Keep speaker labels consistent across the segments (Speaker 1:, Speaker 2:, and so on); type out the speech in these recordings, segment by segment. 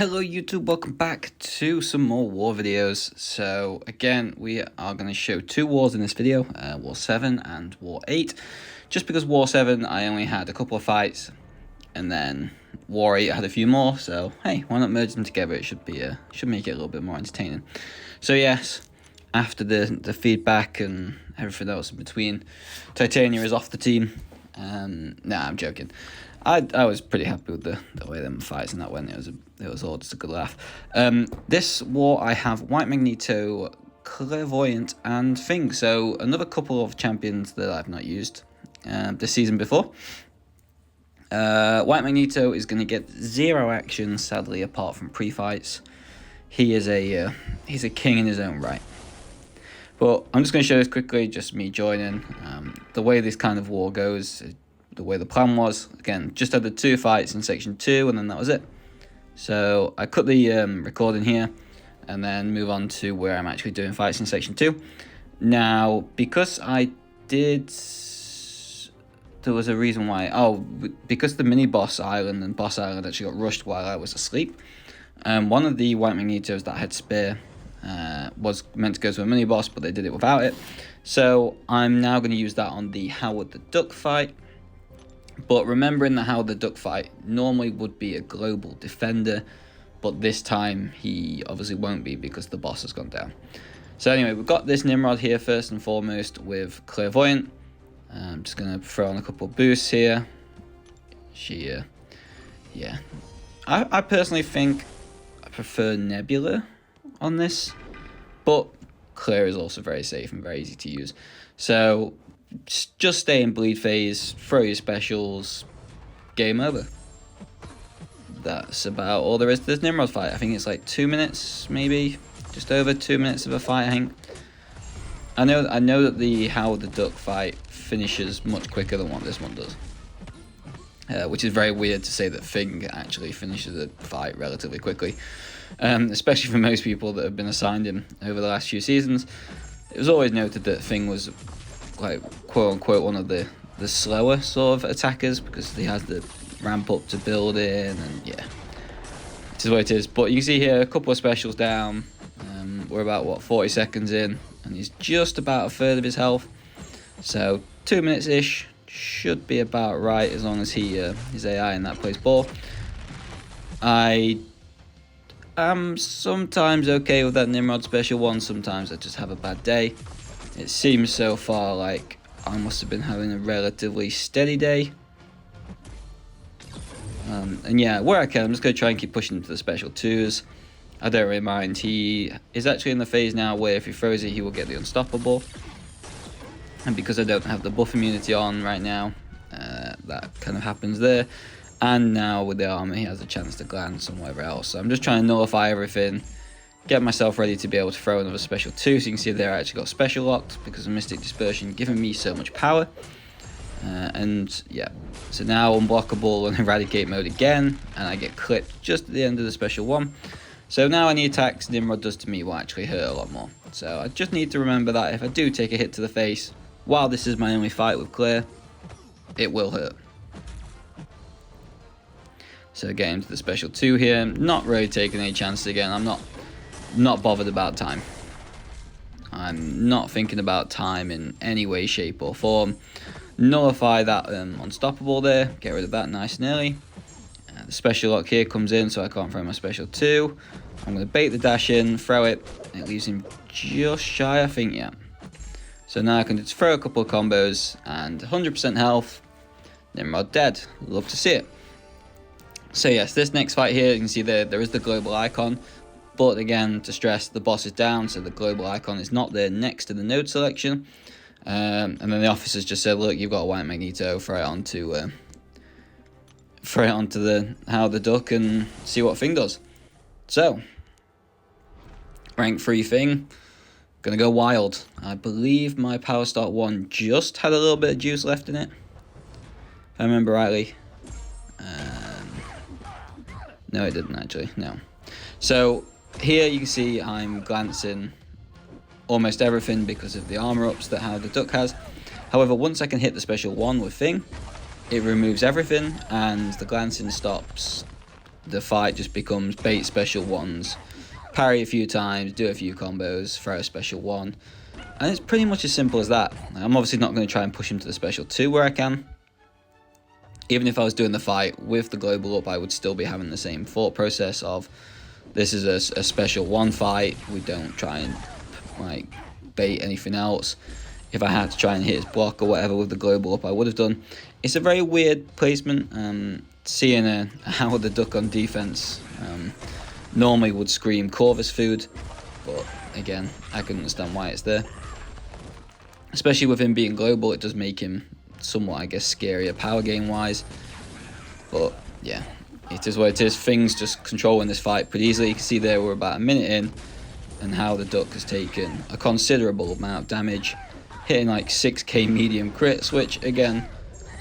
Speaker 1: Hello YouTube, welcome back to some more war videos. So again, we are going to show two wars in this video, War 7 and War 8. Just because War 7 I only had a couple of fights, and then War 8 I had a few more, so hey, why not merge them together? It should make it a little bit more entertaining. So yes, after the feedback and everything else in between, Titania is off the team. Nah, I'm joking. I was pretty happy with the way them fights and that went. It was all just a good laugh. This war I have White Magneto, Clairvoyant, and Thing. So another couple of champions that I've not used this season before. White Magneto is going to get 0 action, sadly, apart from pre-fights. He's a king in his own right. But I'm just going to show this quickly, just me joining. The way this kind of war goes, the way the plan was, again, just had the 2 fights in section 2, and then that was it. So I cut the recording here, and then move on to where I'm actually doing fights in section 2. Now, because I did, there was a reason why. Oh, because the mini boss island and boss island actually got rushed while I was asleep. One of the White Magnetos that had spear was meant to go to a mini boss, but they did it without it. So I'm now going to use that on the Howard the Duck fight. But remembering that Howard the Duck fight normally would be a global defender, but this time he obviously won't be because the boss has gone down. So anyway, we've got this Nimrod here first and foremost with Clairvoyant. I'm just going to throw on a couple of boosts here. Yeah. I personally think I prefer Nebula on this, but Claire is also very safe and very easy to use. So just stay in bleed phase, throw your specials, game over. That's about all there is to this Nimrod fight. I think it's like 2 minutes, maybe just over 2 minutes of a fight. I think. I know that the Howard the Duck fight finishes much quicker than what this one does, which is very weird to say that Thing actually finishes the fight relatively quickly, especially for most people that have been assigned him over the last few seasons. It was always noted that Thing was, like, quote unquote, one of the slower sort of attackers because he has the ramp up to build in, and yeah, it is what it is. But you can see here a couple of specials down. We're about 40 seconds in, and he's just about a third of his health. So 2 minutes ish should be about right as long as his AI in that plays ball. I am sometimes okay with that Nimrod special one. Sometimes I just have a bad day. It seems so far like I must have been having a relatively steady day. And yeah, where I can, I'm just going to try and keep pushing into the special 2s. I don't really mind. He is actually in the phase now where if he throws it, he will get the unstoppable. And because I don't have the buff immunity on right now, that kind of happens there. And now with the armor, he has a chance to glance somewhere else. So I'm just trying to nullify everything, get myself ready to be able to throw another special 2. So you can see there I actually got special locked because of Mystic Dispersion giving me so much power. And yeah, so now unblockable and eradicate mode again, and I get clipped just at the end of the special 1. So now any attacks Nimrod does to me will actually hurt a lot more. So I just need to remember that if I do take a hit to the face, while this is my only fight with Claire, it will hurt. So getting into the special 2 here, not really taking any chances again. I'm not bothered about time. I'm not thinking about time in any way, shape or form. Nullify that unstoppable there, get rid of that nice and early. The special lock here comes in, so I can't throw my special 2. I'm going to bait the dash in, throw it. It leaves him just shy, I think, yeah. So now I can just throw a couple of combos and 100% health. Nimrod dead. Love to see it. So yes, this next fight here, you can see there is the global icon. But again, to stress, the boss is down, so the global icon is not there next to the node selection. And then the officers just said, look, you've got a White Magneto, throw it onto the Howard the Duck and see what Thing does. So, rank 3 Thing, gonna go wild. I believe my Power Start 1 just had a little bit of juice left in it, if I remember rightly. No, it didn't actually, no. So, here you can see I'm glancing almost everything because of the armor ups that Howard the Duck has. However, once I can hit the special 1 with Thing, it removes everything and the glancing stops the fight just becomes bait special ones, parry a few times, do a few combos, throw a special one, and it's pretty much as simple as that. I'm obviously not going to try and push him to the special 2 where I can. Even if I was doing the fight with the global up, I would still be having the same thought process of, this is a special 1 fight, we don't try and like bait anything else. If I had to try and hit his block or whatever with the global up, I would have done. It's a very weird placement. Seeing how the duck on defense normally would scream Corvus food, but again, I can understand why it's there. Especially with him being global, it does make him somewhat, I guess, scarier power game wise. But yeah, it is what it is. Things just controlling this fight pretty easily. You can see there we're about a minute in, and how the duck has taken a considerable amount of damage, hitting like 6k medium crits, which again,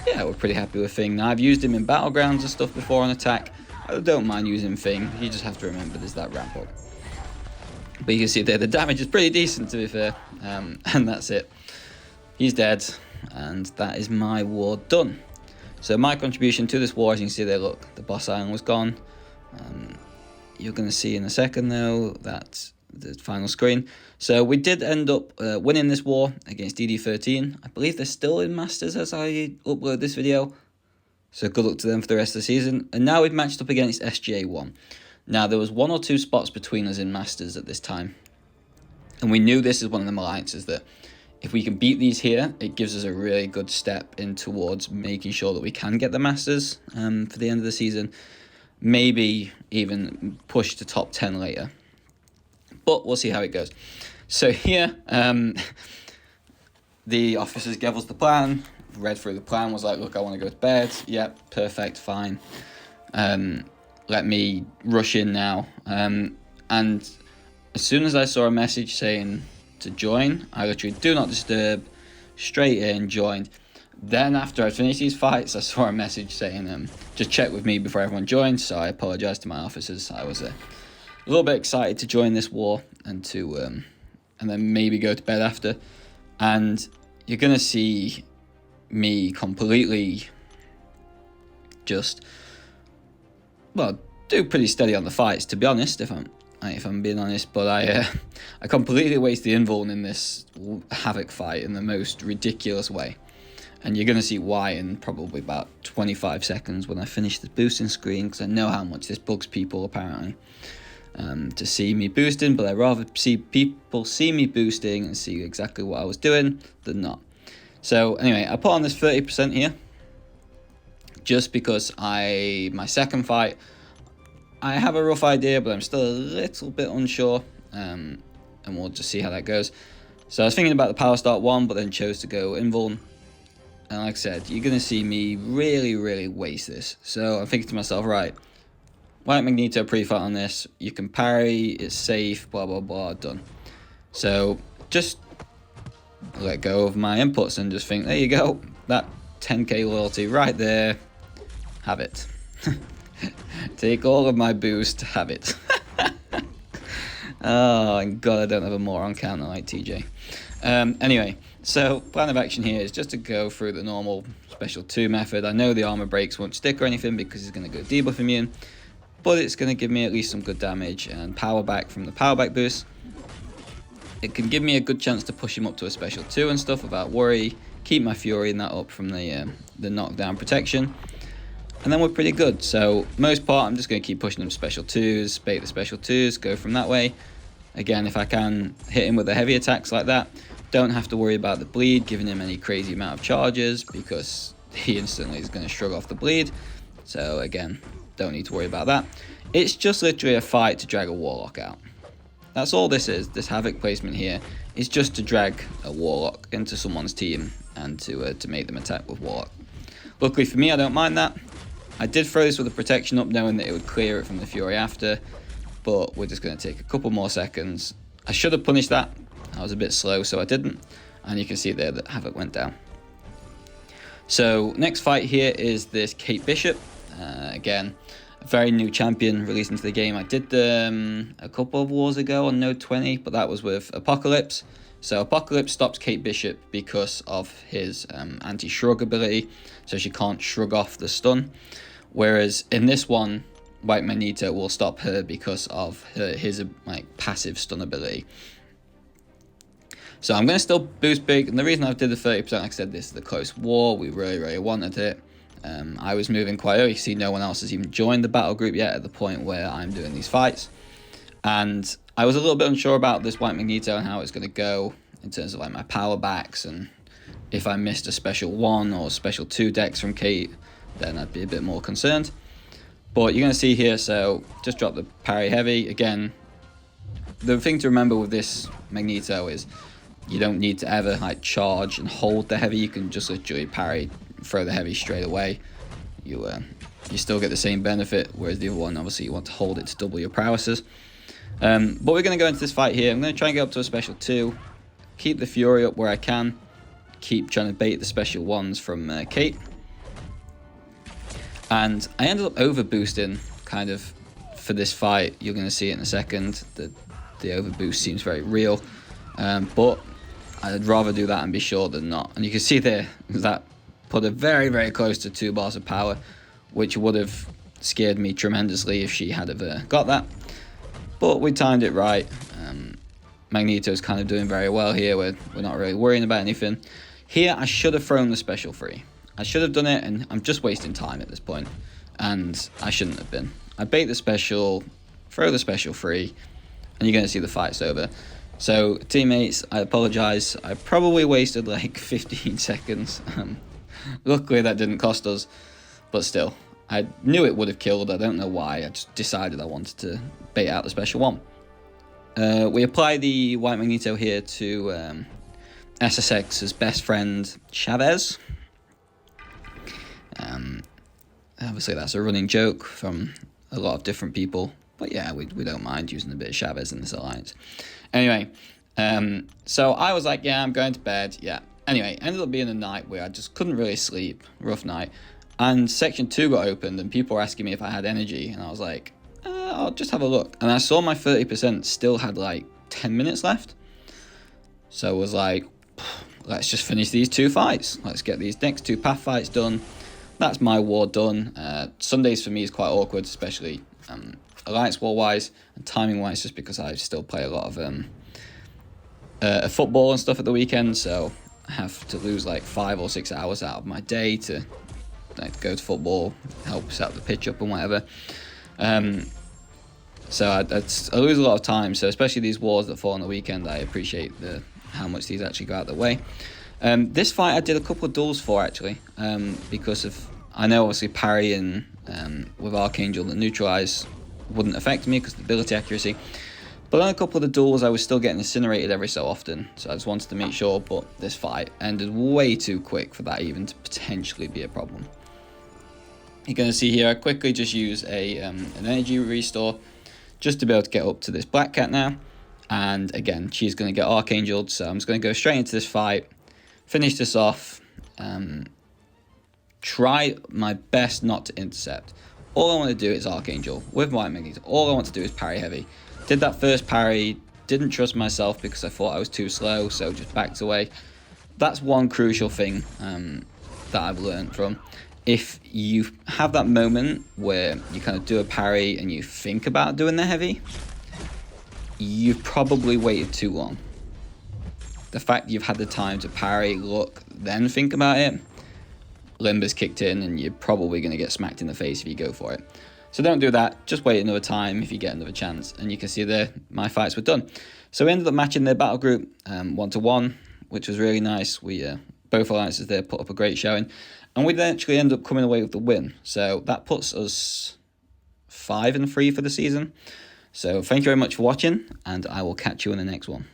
Speaker 1: yeah, we're pretty happy with Thing. Now, I've used him in battlegrounds and stuff before on attack. I don't mind using Thing. You just have to remember there's that ramp up. But you can see there the damage is pretty decent, to be fair, and that's it. He's dead, and that is my war done. So my contribution to this war, as you can see there, look, the boss island was gone. You're going to see in a second, though, that the final screen. So we did end up winning this war against DD13. I believe they're still in Masters as I upload this video. So good luck to them for the rest of the season. And now we've matched up against SGA1. Now there was 1 or 2 spots between us in Masters at this time. And we knew this is one of them alliances that if we can beat these here, it gives us a really good step in towards making sure that we can get the Masters for the end of the season. Maybe even push to top 10 later. But we'll see how it goes. So here, the officers gave us the plan, read through the plan, was like, look, I want to go to bed. Yep, perfect, fine. Let me rush in now. And as soon as I saw a message saying to join, I literally do not disturb, straight in, joined. Then after I finished these fights, I saw a message saying, just check with me before everyone joins. So I apologize to my officers. I was a little bit excited to join this war and to and then maybe go to bed after. And you're gonna see me completely just, well, do pretty steady on the fights, to be honest, if I'm being honest. But I completely wasted invuln in this Havoc fight in the most ridiculous way. And you're going to see why in probably about 25 seconds when I finish the boosting screen, because I know how much this bugs people, apparently, to see me boosting. But I'd rather see people see me boosting and see exactly what I was doing than not. So anyway, I put on this 30% here, just because my second fight, I have a rough idea, but I'm still a little bit unsure, and we'll just see how that goes. So I was thinking about the Power Start 1, but then chose to go invuln. And like I said, you're going to see me really, really waste this. So I'm thinking to myself, right, White Magneto pre-fight on this. You can parry, it's safe, blah, blah, blah, done. So just let go of my inputs and just think, there you go. That 10k loyalty right there. Have it. Take all of my boost, have it. Oh, God, I don't have a moron counter like TJ. Anyway, so plan of action here is just to go through the normal special 2 method. I know the armor breaks won't stick or anything because it's going to go debuff immune, but it's going to give me at least some good damage and power back from the power back boost. It can give me a good chance to push him up to a special 2 and stuff without worry, keep my fury and that up from the knockdown protection, and then we're pretty good. So most part I'm just going to keep pushing them special 2s, bait the special 2s, go from that way. Again, if I can hit him with the heavy attacks like that, don't have to worry about the bleed, giving him any crazy amount of charges, because he instantly is going to shrug off the bleed. So again, don't need to worry about that. It's just literally a fight to drag a Warlock out. That's all this is. This Havoc placement here is just to drag a Warlock into someone's team and to make them attack with Warlock. Luckily for me, I don't mind that. I did throw this with a protection up, knowing that it would clear it from the Fury after, but we're just going to take a couple more seconds. I should have punished that. I was a bit slow, so I didn't. And you can see there that Havoc went down. So next fight here is this Kate Bishop. Again, a very new champion released into the game. I did a couple of wars ago on Node 20, but that was with Apocalypse. So Apocalypse stops Kate Bishop because of his anti-shrug ability, so she can't shrug off the stun. Whereas in this one, White Magneto will stop her because of his like passive stun ability. So I'm going to still boost big, and the reason I did the 30%, like I said, this is the close war. We really wanted it. I was moving quite early. You see, no one else has even joined the battle group yet at the point where I'm doing these fights. And I was a little bit unsure about this White Magneto and how it's going to go in terms of like my power backs, and if I missed a special 1 or special 2 decks from Kate, then I'd be a bit more concerned. But you're going to see here, so just drop the parry heavy. Again, the thing to remember with this Magneto is you don't need to ever like charge and hold the heavy. You can just literally parry, throw the heavy straight away. You still get the same benefit, whereas the other one, obviously, you want to hold it to double your prowesses. But we're going to go into this fight here. I'm going to try and get up to a special 2, keep the Fury up where I can, keep trying to bait the special 1s from Kate. And I ended up overboosting kind of for this fight. You're going to see it in a second. The overboost seems very real, but I'd rather do that and be sure than not. And you can see there that put her very close to 2 bars of power, which would have scared me tremendously if she had ever got that. But we timed it right. Magneto's kind of doing very well here. We're not really worrying about anything. Here, I should have thrown the special 3. I should have done it, and I'm just wasting time at this point, and I shouldn't have been. I bait the special, throw the special 3, and you're going to see the fight's over. So, teammates, I apologise. I probably wasted like 15 seconds. Luckily, that didn't cost us, but still. I knew it would have killed. I don't know why. I just decided I wanted to bait out the special 1. We apply the White Magneto here to SSX's best friend, Chavez. Obviously, that's a running joke from a lot of different people. But yeah, we don't mind using a bit of Chavez in this alliance. Anyway, so I was like, yeah, I'm going to bed. Yeah. Anyway, ended up being a night where I just couldn't really sleep. Rough night. And Section 2 got opened, and people were asking me if I had energy. And I was like, I'll just have a look. And I saw my 30% still had like 10 minutes left. So I was like, let's just finish these 2 fights. Let's get these next 2 path fights done. That's my war done. Sundays for me is quite awkward, especially Alliance War-wise and timing-wise, just because I still play a lot of football and stuff at the weekend, so I have to lose like 5 or 6 hours out of my day to like go to football, help set the pitch up and whatever. So I lose a lot of time, so especially these wars that fall on the weekend, I appreciate how much these actually go out the way. This fight I did a couple of duels for, actually, because of, I know obviously parrying with Archangel and Neutralize wouldn't affect me because of the ability accuracy, but on a couple of the duels I was still getting incinerated every so often, so I just wanted to make sure, but this fight ended way too quick for that even to potentially be a problem. You're going to see here I quickly just use an energy restore just to be able to get up to this Black Cat now, and again she's going to get Archangeled, so I'm just going to go straight into this fight, finish this off, try my best not to intercept. All I want to do is Archangel with White Magneto. All I want to do is parry heavy. Did that first parry, didn't trust myself because I thought I was too slow, so just backed away. That's one crucial thing that I've learned from. If you have that moment where you kind of do a parry and you think about doing the heavy, you've probably waited too long. The fact you've had the time to parry, look, then think about it, Limber's kicked in and you're probably going to get smacked in the face if you go for it. So don't do that, just wait another time if you get another chance. And you can see there, my fights were done. So we ended up matching their battle group 1-1, which was really nice. We both alliances there put up a great showing. And we then actually end up coming away with the win. So that puts us 5-3 for the season. So thank you very much for watching, and I will catch you in the next one.